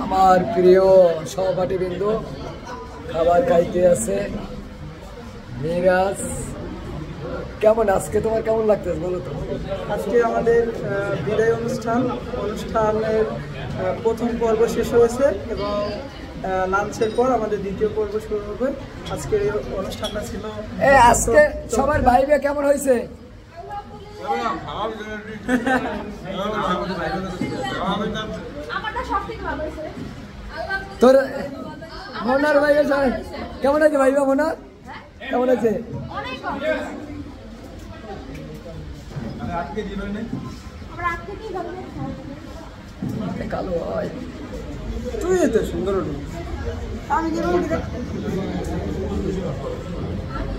আমার প্রিয় সহপাঠীবৃন্দ খাবার খাইতে আছে। মিরাজ, কেমন আজকে তোমার কেমন লাগতেছে বলো তো? আজকে আমাদের বিদায় অনুষ্ঠানের প্রথম পর্ব শেষ হয়েছে এবং লাঞ্চের পর আমাদের দ্বিতীয় পর্ব শুরু হবে। আজকের এই অনুষ্ঠানটা ছিল আজকে সবার ভাইবে কেমন হয়েছে? তোর মোনার ভাই কেমন আছে? ভাইবা মোনার কেমন আছে? কালো হয় তুই এত সুন্দর আমি